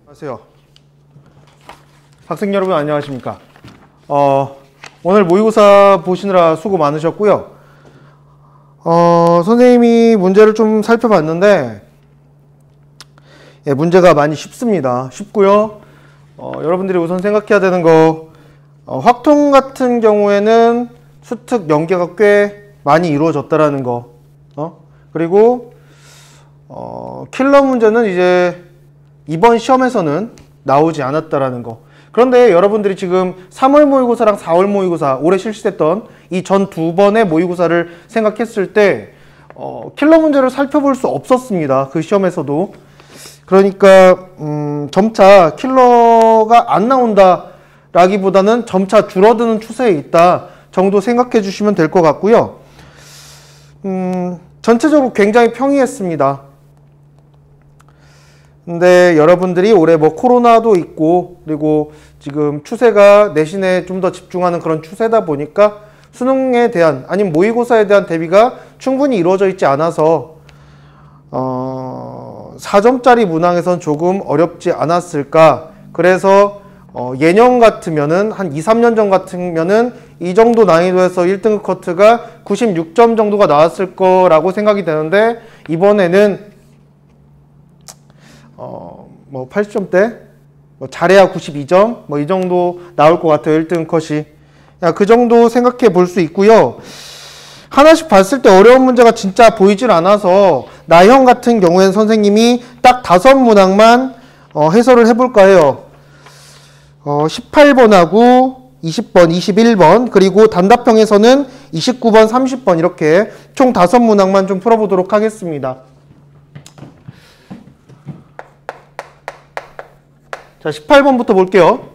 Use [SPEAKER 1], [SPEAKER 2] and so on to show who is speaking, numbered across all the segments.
[SPEAKER 1] 안녕하세요. 학생 여러분 안녕하십니까? 오늘 모의고사 보시느라 수고 많으셨고요. 선생님이 문제를 좀 살펴봤는데 문제가 많이 쉽습니다. 쉽고요. 여러분들이 우선 생각해야 되는 거 확통 같은 경우에는 수특 연계가 꽤 많이 이루어졌다라는 거. 그리고 킬러 문제는 이제 이번 시험에서는 나오지 않았다라는 거. 그런데 여러분들이 지금 3월 모의고사랑 4월 모의고사 올해 실시됐던 이 전 두 번의 모의고사를 생각했을 때 킬러 문제를 살펴볼 수 없었습니다. 그 시험에서도. 그러니까 점차 킬러가 안 나온다 라기보다는 점차 줄어드는 추세에 있다 정도 생각해 주시면 될 것 같고요. 전체적으로 굉장히 평이했습니다. 근데 여러분들이 올해 뭐 코로나도 있고 그리고 지금 추세가 내신에 좀 더 집중하는 그런 추세다 보니까 수능에 대한 아니면 모의고사에 대한 대비가 충분히 이루어져 있지 않아서 4점짜리 문항에선 조금 어렵지 않았을까. 그래서 예년 같으면은 한 2, 3년 전 같으면은 이 정도 난이도에서 1등급 커트가 96점 정도가 나왔을 거라고 생각이 되는데 이번에는 뭐 80점대, 뭐 잘해야 92점, 뭐 이 정도 나올 것 같아요. 1등 컷이. 그 정도 생각해 볼 수 있고요. 하나씩 봤을 때 어려운 문제가 진짜 보이질 않아서 나형 같은 경우에는 선생님이 딱 5문항만 해설을 해볼까 해요. 18번하고 20번, 21번, 그리고 단답형에서는 29번, 30번 이렇게 총 5문항만 좀 풀어보도록 하겠습니다. 자, 18번부터 볼게요.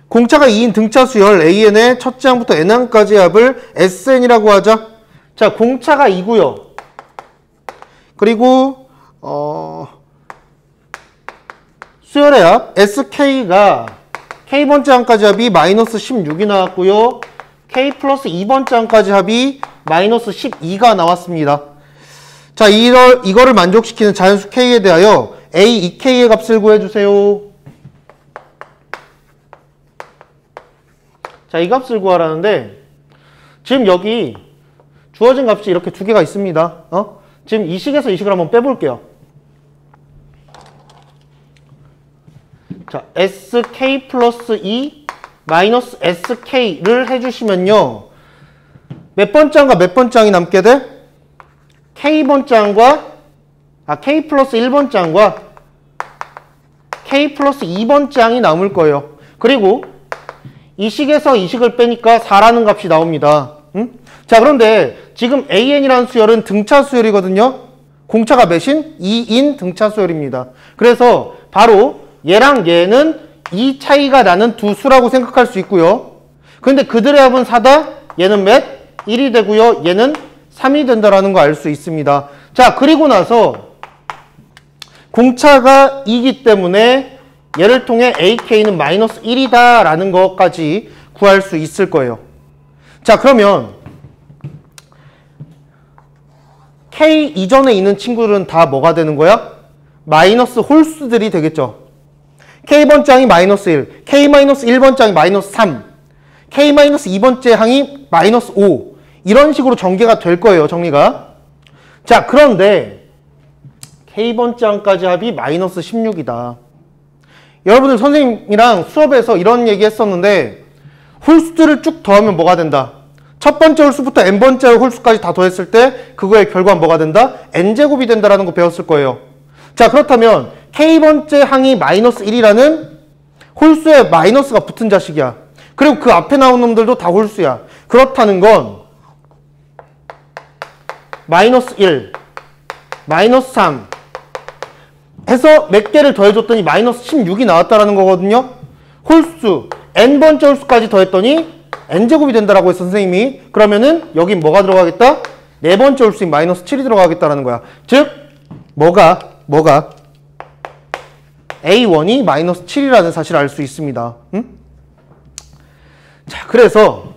[SPEAKER 1] 공차가 2인 등차 수열 AN의 첫째 항부터 n항까지의 합을 SN이라고 하자. 자, 공차가 2고요. 그리고 수열의 합 SK가 K번째 항까지 합이 마이너스 16이 나왔고요. K 플러스 2번째 항까지 합이 마이너스 12가 나왔습니다. 자, 이거를 만족시키는 자연수 K에 대하여 A, 2K의 값을 구해주세요. 자, 이 값을 구하라는데 지금 여기 주어진 값이 이렇게 두 개가 있습니다. 지금 이 식에서 이 식을 한번 빼볼게요. 자, SK 플러스 2 마이너스 SK를 해주시면요. 몇 번째 항과 몇 번째 항이 남게 돼? K번째 항과 K 플러스 1번째 항과 K 플러스 2번째 항이 남을 거예요. 그리고 이 식에서 이 식을 빼니까 4라는 값이 나옵니다. 자, 그런데 지금 AN이라는 수열은 등차 수열이거든요. 공차가 몇인? 2인 등차 수열입니다. 그래서 바로 얘랑 얘는 이 차이가 나는 두 수라고 생각할 수 있고요. 근데 그들의 합은 4다? 얘는 몇? 1이 되고요. 얘는 3이 된다라는 거 알 수 있습니다. 자, 그리고 나서 공차가 2기 때문에 얘를 통해 AK는 마이너스 1이다 라는 것까지 구할 수 있을 거예요. 자, 그러면 K 이전에 있는 친구들은 다 뭐가 되는 거야? 마이너스 홀수들이 되겠죠. K번째 항이 마이너스 1, K-1번째 항이 마이너스 3, K-2번째 항이 마이너스 5 이런 식으로 전개가 될 거예요. 정리가. 자, 그런데 K번째 항까지 합이 마이너스 16이다. 여러분들 선생님이랑 수업에서 이런 얘기 했었는데 홀수들을 쭉 더하면 뭐가 된다? 첫 번째 홀수부터 n번째 홀수까지 다 더했을 때 그거의 결과는 뭐가 된다? n제곱이 된다라는 거 배웠을 거예요. 자, 그렇다면 K번째 항이 마이너스 1이라는 홀수에 마이너스가 붙은 자식이야. 그리고 그 앞에 나온 놈들도 다 홀수야. 그렇다는 건 마이너스 1, 마이너스 3 해서 몇 개를 더해줬더니 마이너스 16이 나왔다라는 거거든요. 홀수, n번째 홀수까지 더했더니 n제곱이 된다라고 했어, 선생님이. 그러면은 여긴 뭐가 들어가겠다? 네 번째 홀수인 마이너스 7이 들어가겠다라는 거야. 즉, 뭐가 A1이 마이너스 7이라는 사실을 알 수 있습니다. 자, 그래서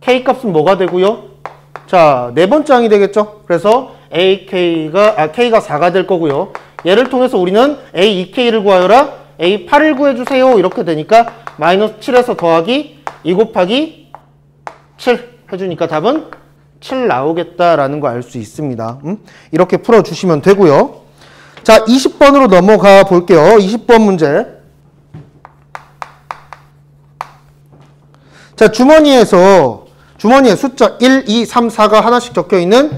[SPEAKER 1] K값은 뭐가 되고요? 자, 네 번째 항이 되겠죠? 그래서 K가 4가 될 거고요. 얘를 통해서 우리는 A2K를 구하여라. A8을 구해주세요. 이렇게 되니까 마이너스 7에서 더하기 2 곱하기 7 해주니까 답은 7 나오겠다라는 거 알 수 있습니다. 이렇게 풀어주시면 되고요. 자, 20번으로 넘어가 볼게요. 20번 문제. 자, 주머니에 숫자 1, 2, 3, 4가 하나씩 적혀있는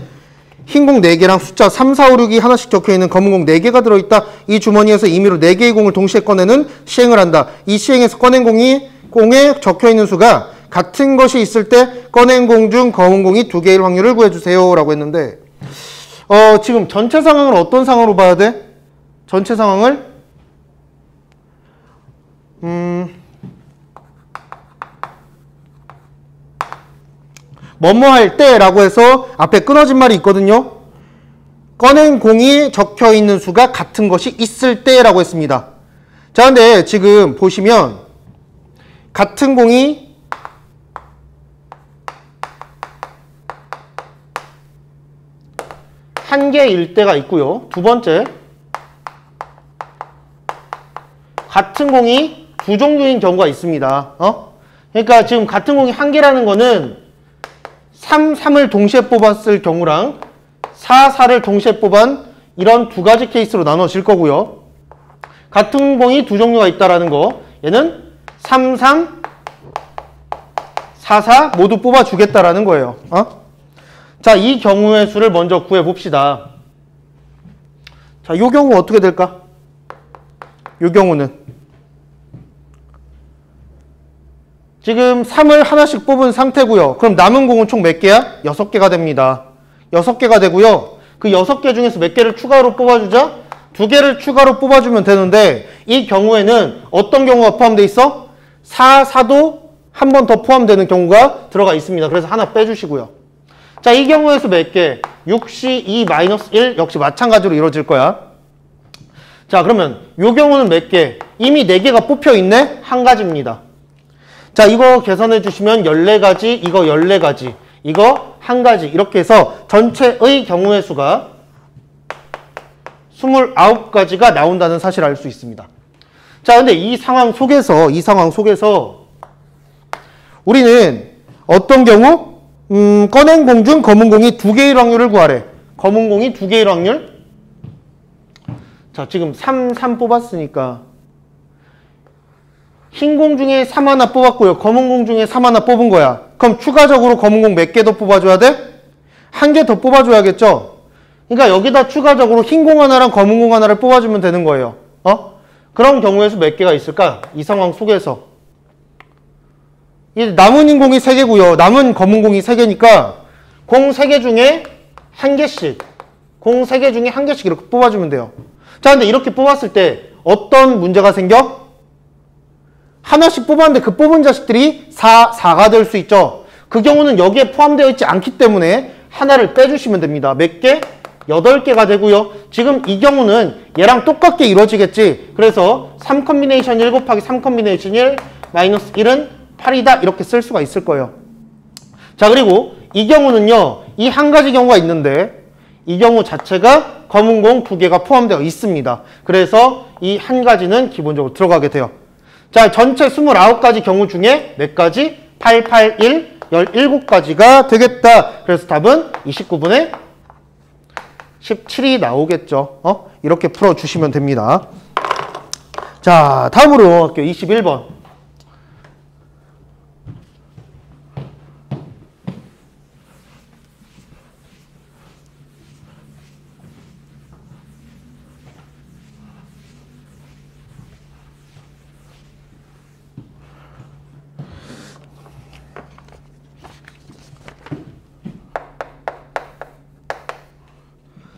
[SPEAKER 1] 흰 공 4개랑 숫자 3, 4, 5, 6이 하나씩 적혀있는 검은 공 4개가 들어있다. 이 주머니에서 임의로 4개의 공을 동시에 꺼내는 시행을 한다. 이 시행에서 꺼낸 공에 적혀있는 수가 같은 것이 있을 때 꺼낸 공 중 검은 공이 2개일 확률을 구해주세요. 라고 했는데 지금 전체 상황을 어떤 상황으로 봐야 돼? 전체 상황을 뭐뭐 할 때라고 해서 앞에 끊어진 말이 있거든요. 꺼낸 공이 적혀있는 수가 같은 것이 있을 때라고 했습니다. 자, 근데 지금 보시면 같은 공이 한 개일 때가 있고요. 두 번째, 같은 공이 두 종류인 경우가 있습니다. 그러니까 지금 같은 공이 한 개라는 거는 3, 3을 동시에 뽑았을 경우랑 4, 4를 동시에 뽑은 이런 두 가지 케이스로 나눠질 거고요. 같은 공이 두 종류가 있다라는 거, 얘는 3, 3, 4, 4 모두 뽑아주겠다라는 거예요. 자, 이 경우의 수를 먼저 구해봅시다. 자, 이 경우 어떻게 될까? 이 경우는 지금 3을 하나씩 뽑은 상태고요. 그럼 남은 공은 총 몇 개야? 6개가 됩니다. 6개가 되고요. 그 6개 중에서 몇 개를 추가로 뽑아주자? 2개를 추가로 뽑아주면 되는데 이 경우에는 어떤 경우가 포함되어 있어? 4, 4도 한 번 더 포함되는 경우가 들어가 있습니다. 그래서 하나 빼주시고요. 자, 이 경우에서 몇 개? 6시 2 마이너스 1 역시 마찬가지로 이루어질 거야. 자, 그러면 이 경우는 몇 개? 이미 4개가 뽑혀 있네? 한 가지입니다. 자, 이거 계산해 주시면 14가지, 이거 14가지, 이거 한 가지 이렇게 해서 전체의 경우의 수가 29가지가 나온다는 사실을 알 수 있습니다. 자, 근데 이 상황 속에서 우리는 어떤 경우? 꺼낸 공 중 검은 공이 2개일 확률을 구하래. 검은 공이 2개일 확률? 자, 지금 3, 3 뽑았으니까 흰 공 중에 3 하나 뽑았고요. 검은 공 중에 3 하나 뽑은 거야. 그럼 추가적으로 검은 공 몇 개 더 뽑아줘야 돼? 1개 더 뽑아줘야겠죠? 그러니까 여기다 추가적으로 흰 공 하나랑 검은 공 하나를 뽑아주면 되는 거예요. 그런 경우에서 몇 개가 있을까? 이 상황 속에서. 남은 흰 공이 3개고요. 남은 검은 공이 3개니까 공 3개 중에 1개씩, 공 3개 중에 1개씩 이렇게 뽑아주면 돼요. 자, 근데 이렇게 뽑았을 때 어떤 문제가 생겨? 하나씩 뽑았는데 그 뽑은 자식들이 4가 될 수 있죠. 그 경우는 여기에 포함되어 있지 않기 때문에 하나를 빼주시면 됩니다. 몇 개? 8개가 되고요. 지금 이 경우는 얘랑 똑같게 이루어지겠지. 그래서 3 컴비네이션 1 곱하기 3 컴비네이션 1 마이너스 1은 8이다. 이렇게 쓸 수가 있을 거예요. 자, 그리고 이 경우는요. 이 한 가지 경우가 있는데 이 경우 자체가 검은 공 2개가 포함되어 있습니다. 그래서 이 한 가지는 기본적으로 들어가게 돼요. 자, 전체 29가지 경우 중에 몇 가지? 8, 8, 1, 17가지가 되겠다. 그래서 답은 29분의 17이 나오겠죠. 이렇게 풀어주시면 됩니다. 자, 다음으로 할게요. 21번.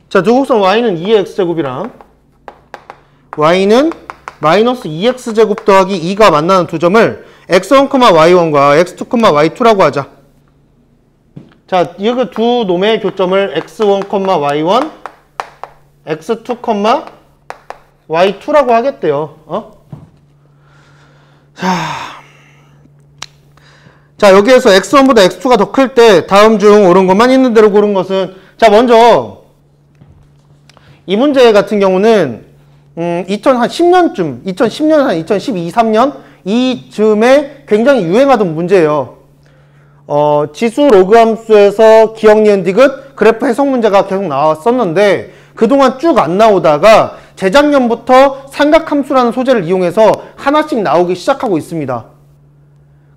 [SPEAKER 1] 자, 두곡선 y는 2의 x제곱이랑 y는 마이너스 2x제곱 더하기 2가 만나는 두 점을 x1, y1과 x2, y2라고 하자. 자, 이 두 놈의 교점을 x1, y1, x2, y2라고 하겠대요. 자, 여기에서 x1보다 x2가 더 클 때 다음 중 옳은 것만 있는 대로 고른 것은, 자, 먼저 이 문제 같은 경우는 2010년쯤, 2010년, 한 2012, 3년 이쯤에 굉장히 유행하던 문제예요. 지수 로그 함수에서 기억, 니은, 디귿 그래프 해석 문제가 계속 나왔었는데 그동안 쭉 안 나오다가 재작년부터 삼각함수라는 소재를 이용해서 하나씩 나오기 시작하고 있습니다.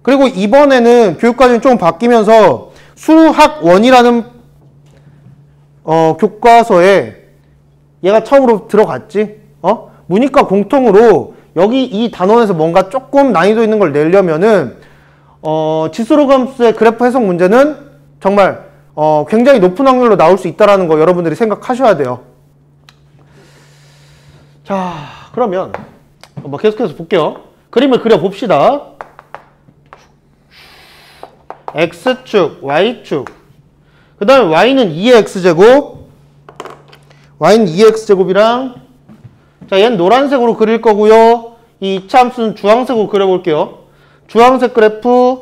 [SPEAKER 1] 그리고 이번에는 교육과정이 좀 바뀌면서 수학원이라는 교과서에 얘가 처음으로 들어갔지. 문이과 공통으로 여기 이 단원에서 뭔가 조금 난이도 있는 걸 내려면은 지수로그 함수의 그래프 해석 문제는 정말 굉장히 높은 확률로 나올 수 있다는 거 여러분들이 생각하셔야 돼요. 자, 그러면 계속해서 볼게요. 그림을 그려봅시다. X축, Y축. 그 다음에 Y는 2의 X제곱. Y는 2의 X제곱이랑, 자, 얘는 노란색으로 그릴 거고요. 이 이차 함수는 주황색으로 그려볼게요. 주황색 그래프,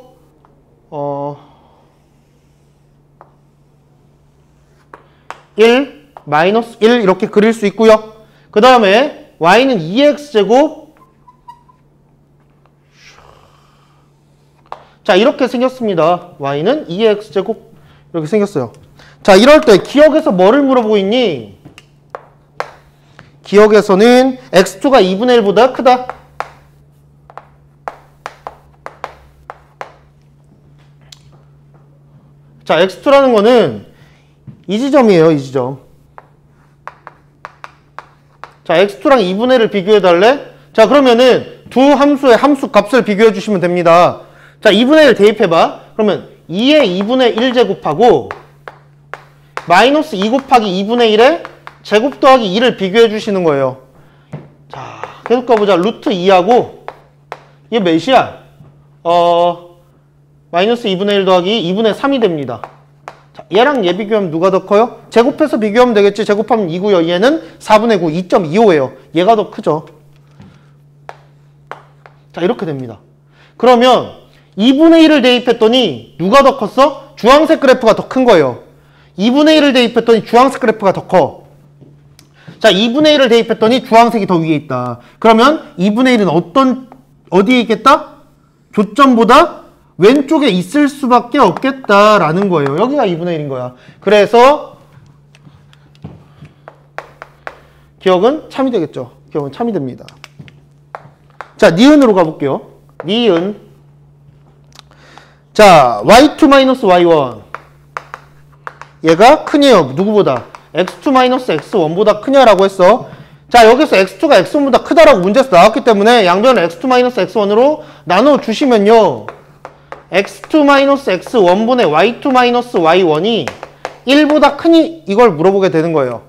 [SPEAKER 1] 1, 마이너스 1 이렇게 그릴 수 있고요. 그 다음에 Y는 2의 X제곱. 자, 이렇게 생겼습니다. Y는 2의 X제곱. 이렇게 생겼어요. 자, 이럴 때 기억에서 뭐를 물어보고 있니? 기억에서는 X2가 2분의 1보다 크다. 자, X2라는 거는 이 지점이에요, 이 지점. 자, X2랑 2분의 1을 비교해 달래? 자, 그러면은 두 함수의 함수 값을 비교해 주시면 됩니다. 자, 2분의 1 대입해봐. 그러면 2의 2분의 1 제곱하고 마이너스 2 곱하기 2분의 1의 제곱 더하기 2를 비교해 주시는 거예요. 자, 계속 가보자. 루트 2하고 이게 몇이야? 마이너스 2분의 1 더하기 2분의 3이 됩니다. 자, 얘랑 얘 비교하면 누가 더 커요? 제곱해서 비교하면 되겠지. 제곱하면 2고요. 얘는 4분의 9, 2.25예요. 얘가 더 크죠. 자, 이렇게 됩니다. 그러면 2분의 1을 대입했더니 누가 더 컸어? 주황색 그래프가 더 큰 거예요. 2분의 1을 대입했더니 주황색 그래프가 더 커. 자, 2분의 1을 대입했더니 주황색이 더 위에 있다. 그러면 2분의 1은 어디에 있겠다? 교점보다 왼쪽에 있을 수밖에 없겠다라는 거예요. 여기가 2분의 1인 거야. 그래서 기억은 참이 되겠죠. 기억은 참이 됩니다. 자, 니은으로 가볼게요. 니은. 자, y2-y1. 얘가 크네요. 누구보다? x2-x1보다 크냐라고 했어. 자, 여기서 x2가 x1보다 크다라고 문제에서 나왔기 때문에 양변을 x2-x1으로 나눠 주시면요. x2-x1분의 y2-y1이 1보다 크니 이걸 물어보게 되는 거예요.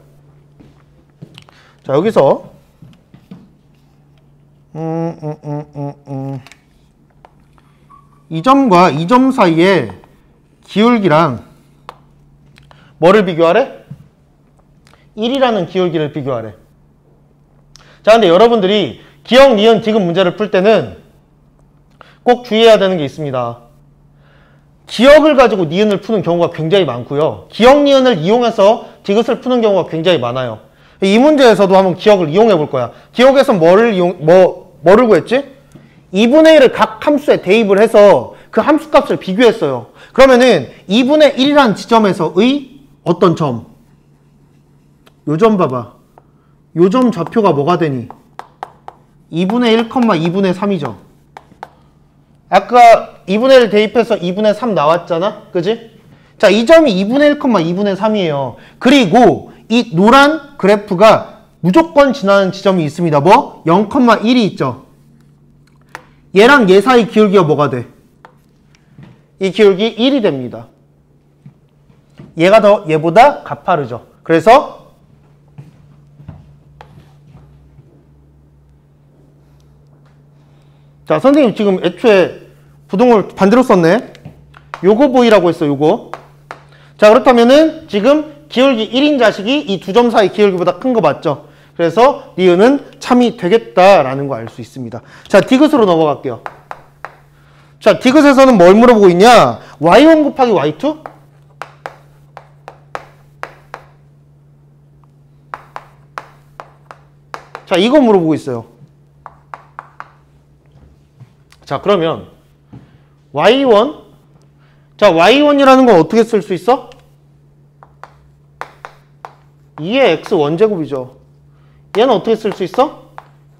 [SPEAKER 1] 자, 여기서 이 점과 이 점 사이에 기울기랑 뭐를 비교하래? 1이라는 기울기를 비교하래. 자, 근데 여러분들이 기억, 니은, 디귿 문제를 풀 때는 꼭 주의해야 되는 게 있습니다. 기억을 가지고 니은을 푸는 경우가 굉장히 많고요. 기억, 니은을 이용해서 디귿을 푸는 경우가 굉장히 많아요. 이 문제에서도 한번 기억을 이용해 볼 거야. 기억에서 뭐를 구했지? 2분의 1을 각 함수에 대입을 해서 그 함수 값을 비교했어요. 그러면은 2분의 1이라는 지점에서의 어떤 점? 요 점 봐봐. 요 점 좌표가 뭐가 되니? 2분의 1, 2분의 3이죠. 아까 2분의 1 대입해서 2분의 3 나왔잖아? 그지? 자, 이 점이 2분의 1, 2분의 3이에요. 그리고 이 노란 그래프가 무조건 지나는 지점이 있습니다. 뭐? 0,1이 있죠. 얘랑 얘 사이 기울기가 뭐가 돼? 이 기울기 1이 됩니다. 얘가 얘보다 가파르죠. 그래서 자, 선생님 지금 애초에 부동을 반대로 썼네. 요거 보이라고 했어, 요거. 자, 그렇다면은 지금 기울기 1인 자식이 이 두 점 사이 기울기보다 큰 거 맞죠? 그래서 니은은 참이 되겠다라는 거 알 수 있습니다. 자, 디귿으로 넘어갈게요. 자, 디귿에서는 뭘 물어보고 있냐? y1 곱하기 y2? 자, 이거 물어보고 있어요. 자, 그러면 y1, 자, y1이라는 건 어떻게 쓸 수 있어? 2의 x 원제곱이죠. 얘는 어떻게 쓸 수 있어?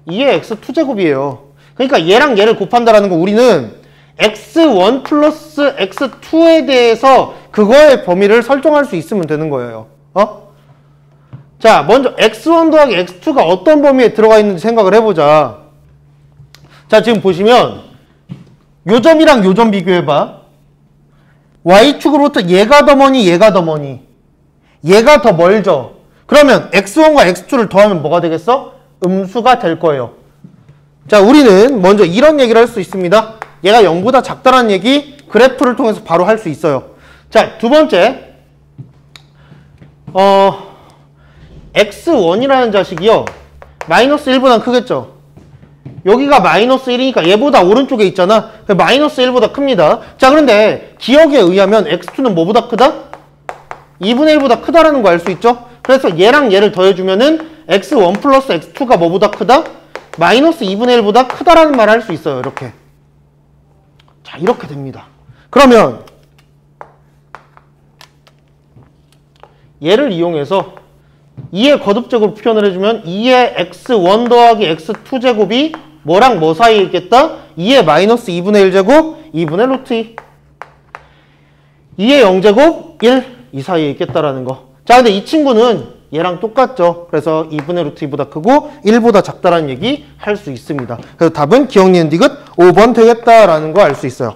[SPEAKER 1] 2의 x 2제곱이에요. 그러니까 얘랑 얘를 곱한다라는 거 우리는 x1 플러스 x2에 대해서 그거의 범위를 설정할 수 있으면 되는 거예요. 자, 먼저 x1 더하기 x2가 어떤 범위에 들어가 있는지 생각을 해보자. 자, 지금 보시면 요 점이랑 요 점 비교해봐. y축으로부터 얘가 더 머니, 얘가 더 머니. 얘가 더 멀죠. 그러면 x1과 x2를 더하면 뭐가 되겠어? 음수가 될 거예요. 자, 우리는 먼저 이런 얘기를 할 수 있습니다. 얘가 0보다 작다는 얘기 그래프를 통해서 바로 할 수 있어요. 자, 두 번째, x1이라는 자식이요, 마이너스 1보다 크겠죠. 여기가 마이너스 1이니까 얘보다 오른쪽에 있잖아. 마이너스 1보다 큽니다. 자, 그런데 기억에 의하면 x2는 뭐보다 크다? 2분의 1보다 크다라는 거 알 수 있죠? 그래서 얘랑 얘를 더해주면은 x1 플러스 x2가 뭐보다 크다? 마이너스 2분의 1보다 크다라는 말을 할 수 있어요. 이렇게. 자, 이렇게 됩니다. 그러면 얘를 이용해서 2의 거듭제곱으로 표현을 해주면 2의 x1 더하기 x2 제곱이 뭐랑 뭐 사이에 있겠다? 2의 마이너스 2분의 1제곱 2분의 루트 2. 2의 0제곱 1 이 사이에 있겠다라는 거. 자, 근데 이 친구는 얘랑 똑같죠. 그래서 2분의 루트 2보다 크고 1보다 작다라는 얘기 할 수 있습니다. 그래서 답은 기억 니은 디귿 5번 되겠다라는 거 알 수 있어요.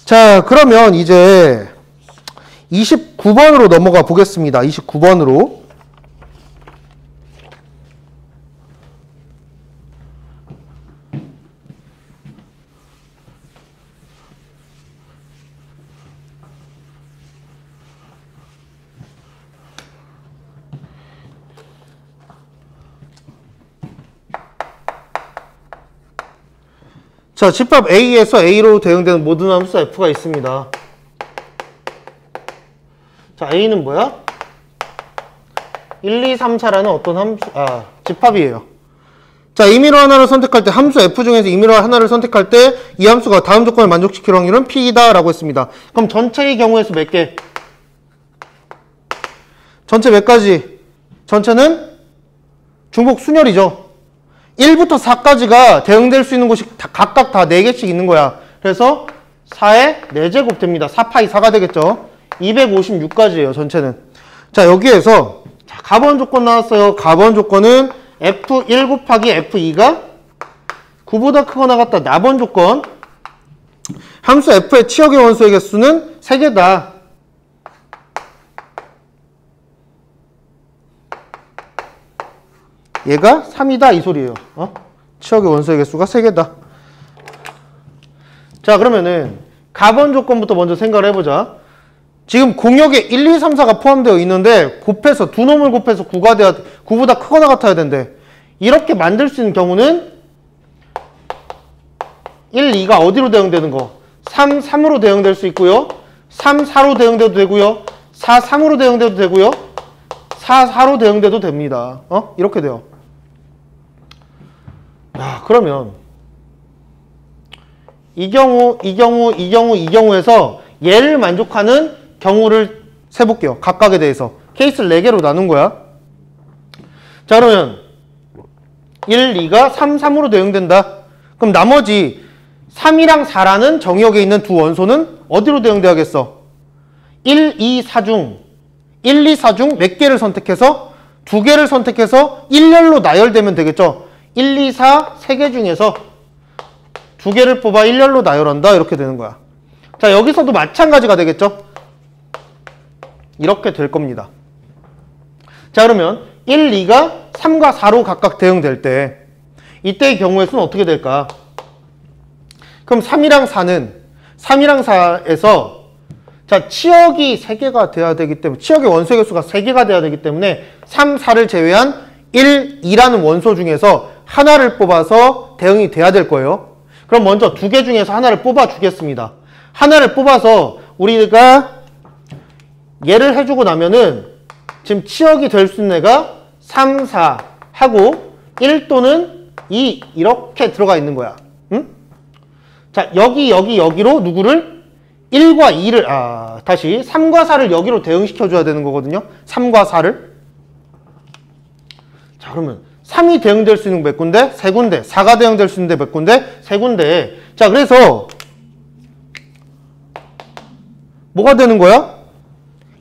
[SPEAKER 1] 자, 그러면 이제 29번으로 넘어가 보겠습니다. 29번으로. 자, 집합 A에서 A로 대응되는 모든 함수 F가 있습니다. 자, A는 뭐야? 1, 2, 3, 4라는 어떤 함수, 집합이에요. 자, 임의로 하나를 선택할 때, 함수 F 중에서 임의로 하나를 선택할 때 이 함수가 다음 조건을 만족시킬 확률은 P이다 라고 했습니다. 그럼 전체의 경우에서 몇 개? 전체 몇 가지? 전체는 중복 순열이죠. 1부터 4까지가 대응될 수 있는 곳이 각각 다 4개씩 있는 거야. 그래서 4의 4제곱 됩니다. 4파이 4가 되겠죠. 256까지예요, 전체는. 자, 여기에서 자, 가번 조건 나왔어요. 가번 조건은 F1 곱하기 F2가 9보다 크거나 같다. 나번 조건. 함수 F의 치역의 원소의 개수는 3개다. 얘가 3이다 이 소리예요. 치역의 원소의 개수가 3개다. 자, 그러면은 가번 조건부터 먼저 생각을 해보자. 지금 공역에 1, 2, 3, 4가 포함되어 있는데 곱해서 두 놈을 곱해서 9보다 크거나 같아야 된대. 이렇게 만들 수 있는 경우는 1, 2가 어디로 대응되는 거? 3, 3으로 대응될 수 있고요. 3, 4로 대응돼도 되고요. 4, 3으로 대응돼도 되고요. 4, 4로 대응돼도 됩니다. 이렇게 돼요. 야, 그러면 이 경우에서 얘를 만족하는 경우를 세볼게요. 각각에 대해서. 케이스를 4개로 나눈 거야. 자, 그러면 1, 2가 3, 3으로 대응된다. 그럼 나머지 3이랑 4라는 정의역에 있는 두 원소는 어디로 대응돼야겠어? 1, 2, 4 중 1, 2, 4 중 몇 개를 선택해서 2개를 선택해서 1열로 나열되면 되겠죠. 1, 2, 4, 3개 중에서 2개를 뽑아 1열로 나열한다. 이렇게 되는 거야. 자, 여기서도 마찬가지가 되겠죠. 이렇게 될 겁니다. 자, 그러면 1, 2가 3과 4로 각각 대응될 때 이때의 경우의 수는 어떻게 될까? 그럼 3이랑 4에서 자, 치역이 3개가 돼야 되기 때문에 치역의 원소의 개수가 3개가 돼야 되기 때문에 3, 4를 제외한 1, 2라는 원소 중에서 하나를 뽑아서 대응이 돼야 될 거예요. 그럼 먼저 두 개 중에서 하나를 뽑아 주겠습니다. 하나를 뽑아서 우리가 얘를 해주고 나면은 지금 치역이 될 수 있는 애가 3, 4 하고 1 또는 2 이렇게 들어가 있는 거야. 응? 자, 여기로 누구를? 1과 2를, 다시 3과 4를 여기로 대응시켜줘야 되는 거거든요. 3과 4를. 자, 그러면 3이 대응될 수 있는 몇 군데? 3군데. 4가 대응될 수 있는데 몇 군데? 3군데. 자, 그래서 뭐가 되는 거야?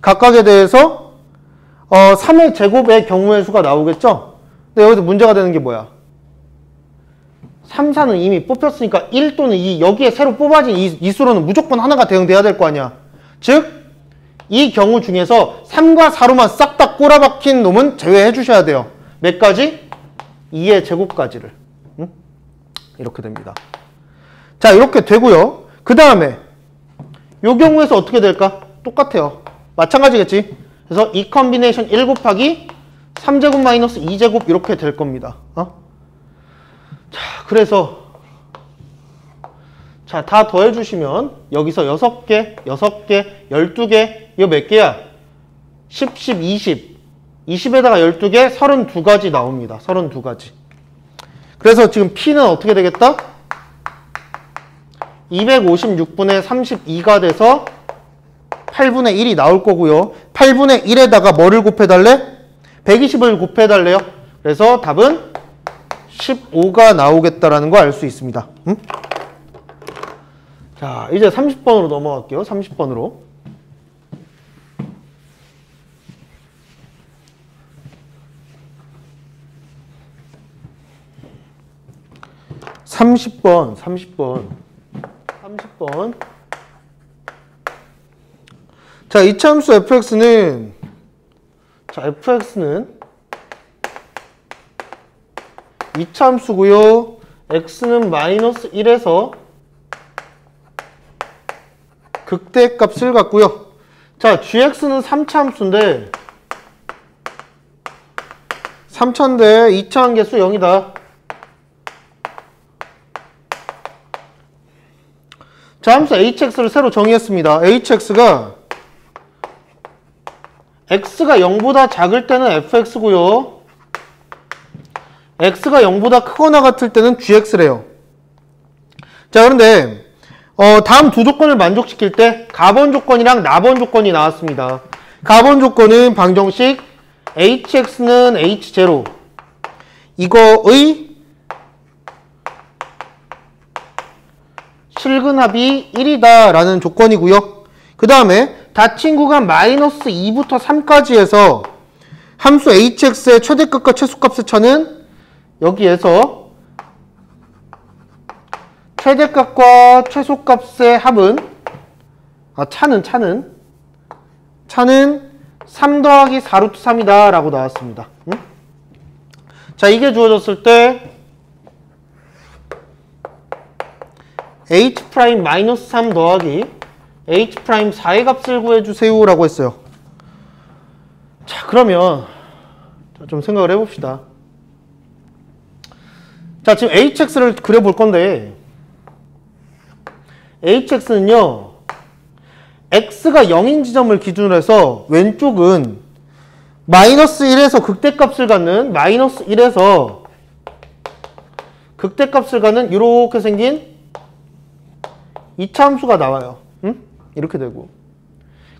[SPEAKER 1] 각각에 대해서 3의 제곱의 경우의 수가 나오겠죠? 근데 여기서 문제가 되는 게 뭐야? 3, 4는 이미 뽑혔으니까 1 또는 2 여기에 새로 뽑아진 이 수로는 무조건 하나가 대응돼야 될 거 아니야. 즉, 이 경우 중에서 3과 4로만 싹 다 꼬라박힌 놈은 제외해 주셔야 돼요. 몇 가지? 2의 제곱까지를. 응? 이렇게 됩니다. 자, 이렇게 되고요. 그 다음에 이 경우에서 어떻게 될까? 똑같아요. 마찬가지겠지? 그래서 이 컨비네이션 1 곱하기 3제곱 마이너스 2제곱 이렇게 될 겁니다. 자, 그래서 자, 다 더해주시면 여기서 6개, 6개, 12개 이거 몇 개야? 10, 10, 20 20에다가 12개, 32가지 나옵니다. 32가지. 그래서 지금 P는 어떻게 되겠다? 256분의 32가 돼서 8분의 1이 나올 거고요. 8분의 1에다가 뭐를 곱해달래? 120을 곱해달래요. 그래서 답은 15가 나오겠다라는 거 알 수 있습니다. 응? 자, 이제 30번으로 넘어갈게요. 30번으로. (30번) 자, 이차함수 fx는 이차함수고요. x는 마이너스 1에서 극대값을 갖고요. 자, gx는 3차함수인데 3차인데 2차 한계수 0이다. 자, 함수 hx를 새로 정의했습니다. hx가 x가 0보다 작을 때는 fx고요. x가 0보다 크거나 같을 때는 gx래요. 자, 그런데 다음 두 조건을 만족시킬 때 가번 조건이랑 나번 조건이 나왔습니다. 가번 조건은 방정식 hx는 h0 이거의 실근합이 1이다 라는 조건이고요. 그 다음에 닫힌 구간 마이너스 2부터 3까지 해서 함수 hx의 최대값과 최소값의 차는 여기에서 최대값과 최소값의 합은 차는 3 더하기 4루트 3이다 라고 나왔습니다. 응? 자, 이게 주어졌을 때 h'-3 더하기 h'4의 값을 구해주세요 라고 했어요. 자, 그러면 좀 생각을 해봅시다. 자, 지금 hx를 그려볼 건데 hx는요 x가 0인 지점을 기준으로 해서 왼쪽은 마이너스 1에서 극대값을 갖는 마이너스 1에서 극대값을 갖는 이렇게 생긴 2차 함수가 나와요. 응? 이렇게 되고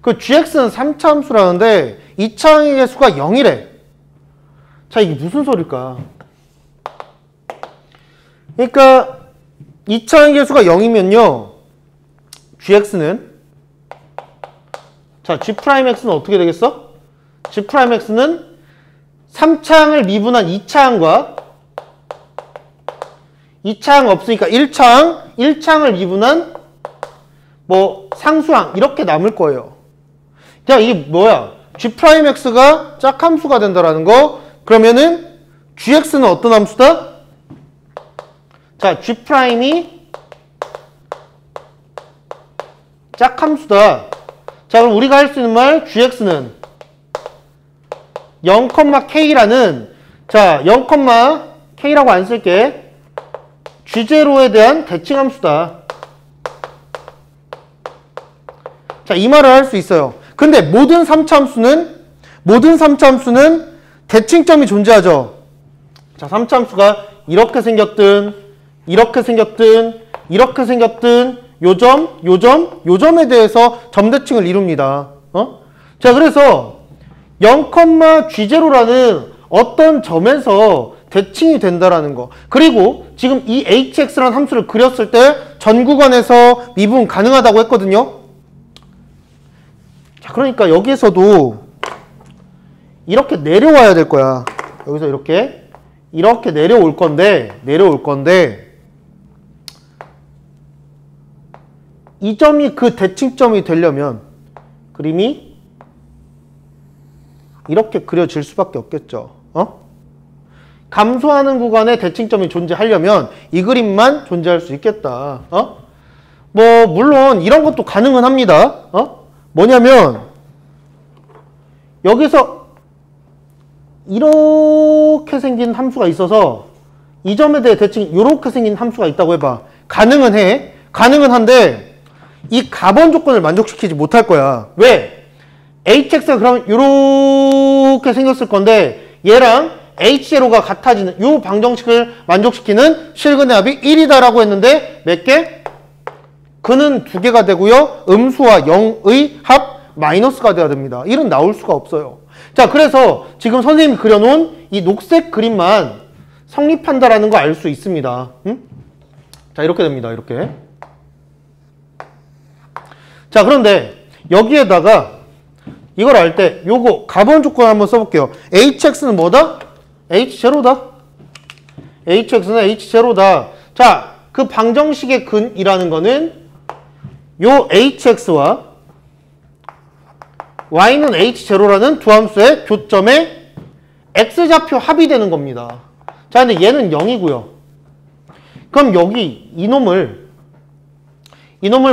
[SPEAKER 1] 그 gx는 3차 함수라는데 2차의 수가 0이래. 자, 이게 무슨 소릴까? 그러니까 2차의 개수가 0이면요 gx는 자 g'x는 어떻게 되겠어? g'x는 3차항을 미분한 2차항과 2차항 없으니까 1차항을 미분한 뭐 상수항 이렇게 남을 거예요. 자, 이게 뭐야? g'x가 짝함수가 된다라는 거. 그러면은 gx는 어떤 함수다? 자, g'이 짝함수다. 자, 그럼 우리가 할 수 있는 말 gx는 0,k라는 자, 0,k라고 안 쓸게. G0에 대한 대칭함수다. 자, 이 말을 할 수 있어요. 근데 모든 3차 함수는 대칭점이 존재하죠. 자, 3차 함수가 이렇게 생겼든 이렇게 생겼든 이렇게 생겼든 요점에 대해서 점대칭을 이룹니다. 자, 그래서 0,G0라는 어떤 점에서 대칭이 된다라는 거. 그리고 지금 이 hx라는 함수를 그렸을 때 전 구간에서 미분 가능하다고 했거든요. 자, 그러니까 여기에서도 이렇게 내려와야 될 거야. 여기서 이렇게 내려올 건데 이 점이 그 대칭점이 되려면 그림이 이렇게 그려질 수밖에 없겠죠. 감소하는 구간에 대칭점이 존재하려면 이 그림만 존재할 수 있겠다. 뭐 물론 이런 것도 가능은 합니다. 뭐냐면 여기서 이렇게 생긴 함수가 있어서 이 점에 대해 대칭이 이렇게 생긴 함수가 있다고 해봐. 가능은 해. 가능은 한데 이 가번 조건을 만족시키지 못할 거야. 왜? hx가 그러면 이렇게 생겼을 건데 얘랑 h0가 같아지는 이 방정식을 만족시키는 실근의 합이 1이다라고 했는데 몇 개? 그는 2개가 되고요. 음수와 0의 합 마이너스가 돼야 됩니다. 1은 나올 수가 없어요. 자, 그래서 지금 선생님이 그려놓은 이 녹색 그림만 성립한다라는 거 알 수 있습니다. 자, 이렇게 됩니다. 이렇게. 자, 그런데 여기에다가 이걸 알 때 요거 가번 조건 한번 써볼게요. hx는 뭐다? h0다. hx는 h0다. 자, 그 방정식의 근이라는 거는 요 hx와 y는 h0라는 두 함수의 교점의 x좌표 합이 되는 겁니다. 자, 근데 얘는 0이고요. 그럼 여기 이놈을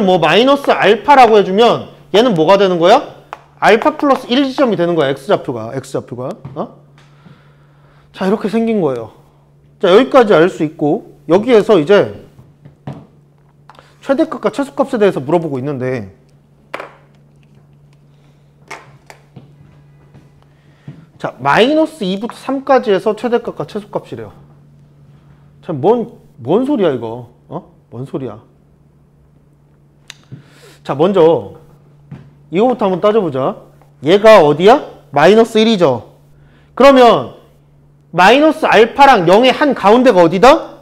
[SPEAKER 1] 뭐 마이너스 알파라고 해주면 얘는 뭐가 되는 거야? 알파 플러스 1지점이 되는 거야. x좌표가. 자, 이렇게 생긴 거예요. 자, 여기까지 알 수 있고 여기에서 이제 최대값과 최소값에 대해서 물어보고 있는데 자, 마이너스 2부터 3까지 해서 최대값과 최소값이래요. 참, 뭔 소리야, 이거? 뭔 소리야? 자, 먼저, 이거부터 한번 따져보자. 얘가 어디야? 마이너스 1이죠. 그러면, 마이너스 알파랑 0의 한 가운데가 어디다?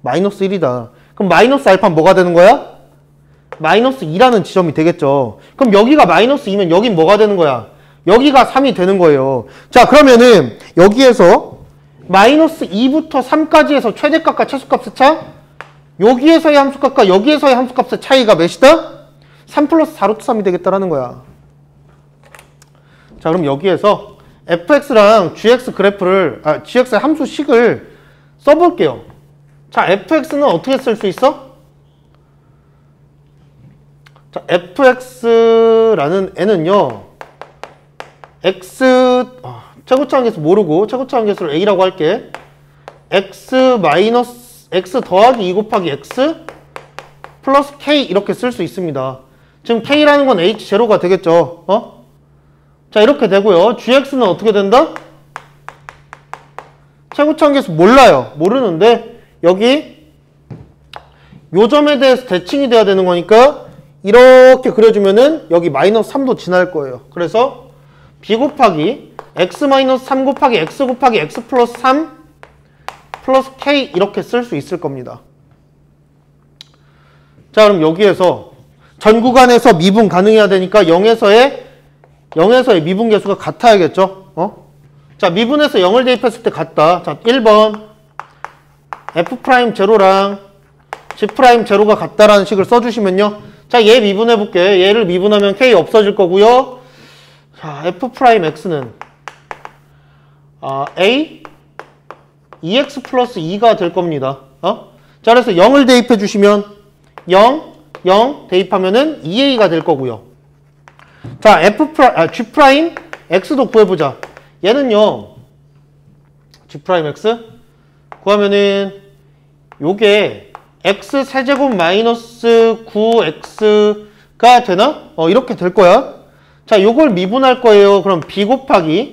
[SPEAKER 1] 마이너스 1이다. 그럼 마이너스 알파는 뭐가 되는 거야? 마이너스 2라는 지점이 되겠죠. 그럼 여기가 마이너스 2면 여긴 뭐가 되는 거야? 여기가 3이 되는 거예요. 자, 그러면은 여기에서 마이너스 2부터 3까지 해서 최대값과 최소값의 차? 여기에서의 함수값과 여기에서의 함수값의 차이가 몇이다? 3 플러스 4루트 3이 되겠다라는 거야. 자, 그럼 여기에서 fx랑 gx 그래프를, gx의 함수식을 써볼게요. 자, fx는 어떻게 쓸 수 있어? 자, fx라는 애는요, x 최고차항계수 모르고 최고차항계수를 a라고 할게. x 더하기 2 곱하기 x 플러스 k 이렇게 쓸 수 있습니다. 지금 k라는 건 h0가 되겠죠. 자, 이렇게 되고요. gx는 어떻게 된다? 최고차항계수 몰라요. 모르는데 여기 요 점에 대해서 대칭이 돼야 되는 거니까 이렇게 그려주면은 여기 마이너스 3도 지날 거예요. 그래서 b 곱하기 x 마이너스 3 곱하기 x 곱하기 x 플러스 3 플러스 k 이렇게 쓸 수 있을 겁니다. 자, 그럼 여기에서 전 구간에서 미분 가능해야 되니까 0에서의 미분 계수가 같아야겠죠. 자, 미분에서 0을 대입했을 때 같다. 자, 1번 f'0랑 g'0가 같다라는 식을 써주시면요. 자, 얘 미분해 볼게. 얘를 미분하면 k 없어질 거고요. 자, f'x는 a 2x 플러스 2가 될 겁니다. 자, 그래서 0을 대입해 주시면 0 대입하면은 2a가 될 거고요. 자, g' x도 구해보자. 얘는요, g' x 구하면은 요게 x 세제곱 마이너스 9x가 되나? 이렇게 될 거야. 자, 요걸 미분할 거예요. 그럼 b 곱하기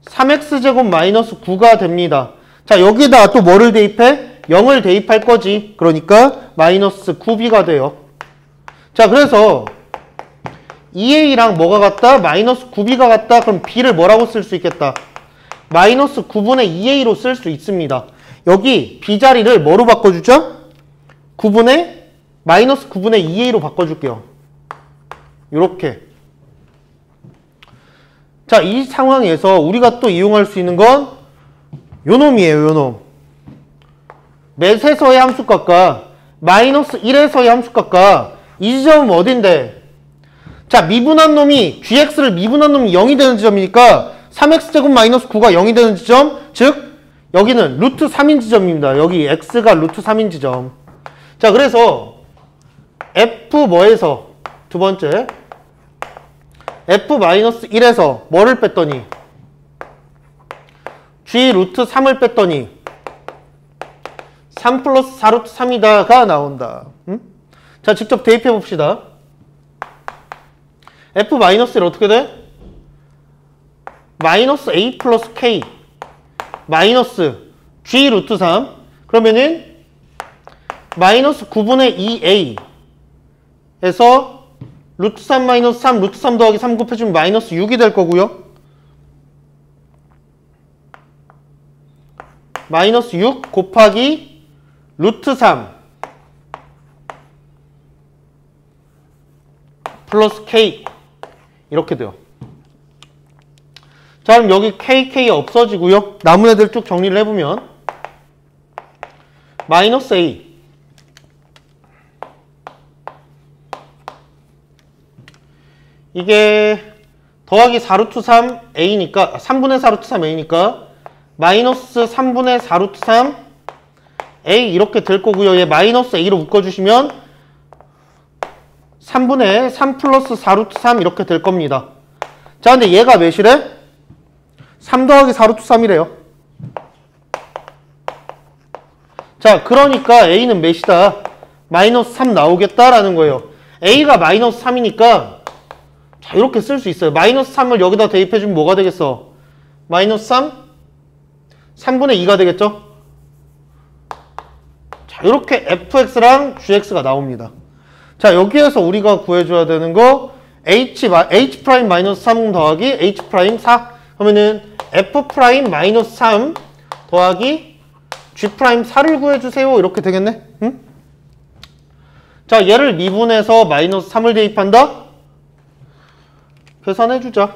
[SPEAKER 1] 3x제곱 마이너스 9가 됩니다. 자, 여기다 또 뭐를 대입해? 0을 대입할 거지. 그러니까 마이너스 9b가 돼요. 자, 그래서 2a랑 뭐가 같다? 마이너스 9b가 같다. 그럼 b를 뭐라고 쓸 수 있겠다? 마이너스 9분의 2a로 쓸 수 있습니다. 여기 b 자리를 뭐로 바꿔주죠? 마이너스 9분의 2a로 바꿔줄게요. 요렇게. 자, 이 상황에서 우리가 또 이용할 수 있는 건 요놈이에요, 요놈. 넷에서의 함수값과 마이너스 1에서의 함수값과 이 지점은 어딘데? 자, 미분한 놈이 gx를 미분한 놈이 0이 되는 지점이니까 3x제곱 마이너스 9가 0이 되는 지점, 즉 여기는 루트 3인 지점입니다. 여기 x가 루트 3인 지점. 자, 그래서 f 뭐에서 두 번째 f-1에서 뭐를 뺐더니 g 루트 3을 뺐더니 3 플러스 4 루트 3이다가 나온다. 자, 직접 대입해 봅시다. f-1 어떻게 돼? 마이너스 a 플러스 k 마이너스 g 루트 3 그러면은 마이너스 9분의 2a에서 루트 3 마이너스 3 루트 3 더하기 3 곱해주면 마이너스 6이 될 거고요. 마이너스 6 곱하기 루트 3 플러스 k 이렇게 돼요. 자, 그럼 여기 kk 없어지고요. 남은 애들 쭉 정리를 해보면 마이너스 a 이게 더하기 4루트 3a니까 3분의 4루트 3a니까 마이너스 3분의 4루트 3a 이렇게 될 거고요. 얘 마이너스 a로 묶어주시면 3분의 3 플러스 4루트 3 이렇게 될 겁니다. 자, 근데 얘가 몇이래? 3 더하기 4루트 3이래요. 자, 그러니까 a는 몇이다? 마이너스 3 나오겠다라는 거예요. a가 마이너스 3이니까 자, 이렇게 쓸 수 있어요. 마이너스 3을 여기다 대입해주면 뭐가 되겠어? 마이너스 3? 3분의 2가 되겠죠? 자, 이렇게 fx랑 gx가 나옵니다. 자, 여기에서 우리가 구해줘야 되는 거 h 프라임 마이너스 3 더하기 h 프라임 4 그러면은 f 프라임 마이너스 3 더하기 g 프라임 4를 구해주세요. 이렇게 되겠네? 응? 자, 얘를 미분해서 마이너스 3을 대입한다? 계산해주자.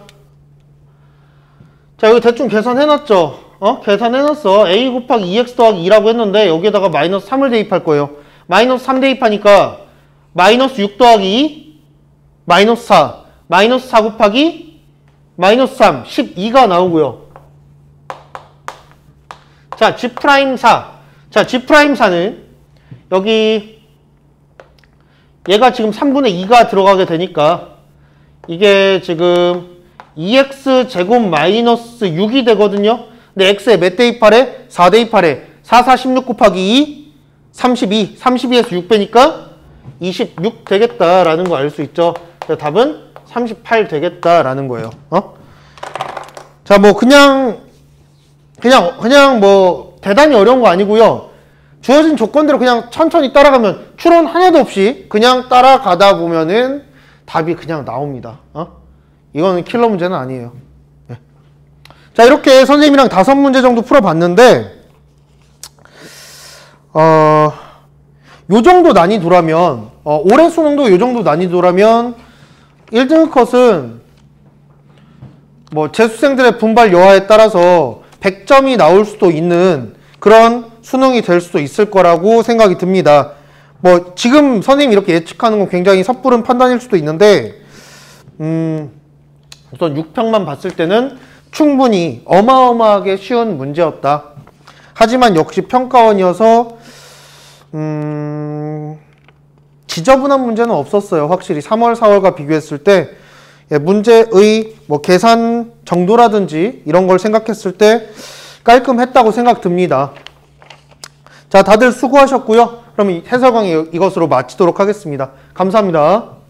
[SPEAKER 1] 자, 여기 대충 계산해놨죠? 계산해놨어. a 곱하기 2x 더하기 2라고 했는데 여기에다가 마이너스 3을 대입할 거예요. 마이너스 3 대입하니까 마이너스 6 더하기 2 마이너스 4 마이너스 4 곱하기 마이너스 3 12가 나오고요. 자, G'4 자, G'4는 여기 얘가 지금 3분의 2가 들어가게 되니까 이게 지금 2x 제곱 마이너스 6이 되거든요. 근데 x에 몇 대입하래? 4 대입하래. 4, 4, 16 곱하기 2 32 32에서 6 빼니까 26 되겠다라는 거 알 수 있죠. 답은 38 되겠다라는 거예요. 자, 뭐 그냥 뭐 대단히 어려운 거 아니고요. 주어진 조건대로 그냥 천천히 따라가면 추론 하나도 없이 그냥 따라가다 보면은 답이 그냥 나옵니다. 이거는 킬러 문제는 아니에요. 네. 자, 이렇게 선생님이랑 5문제 정도 풀어봤는데 요 정도 난이도라면 올해 수능도 요 정도 난이도라면 1등급 컷은 뭐 재수생들의 분발 여하에 따라서 100점이 나올 수도 있는 그런 수능이 될 수도 있을 거라고 생각이 듭니다. 뭐 지금 선생님이 이렇게 예측하는 건 굉장히 섣부른 판단일 수도 있는데 우선 6평만 봤을 때는 충분히 어마어마하게 쉬운 문제였다. 하지만 역시 평가원이어서 지저분한 문제는 없었어요. 확실히 3월, 4월과 비교했을 때 문제의 뭐 계산 정도라든지 이런 걸 생각했을 때 깔끔했다고 생각 듭니다. 자, 다들 수고하셨고요. 그럼 이 해설 강의 이것으로 마치도록 하겠습니다. 감사합니다.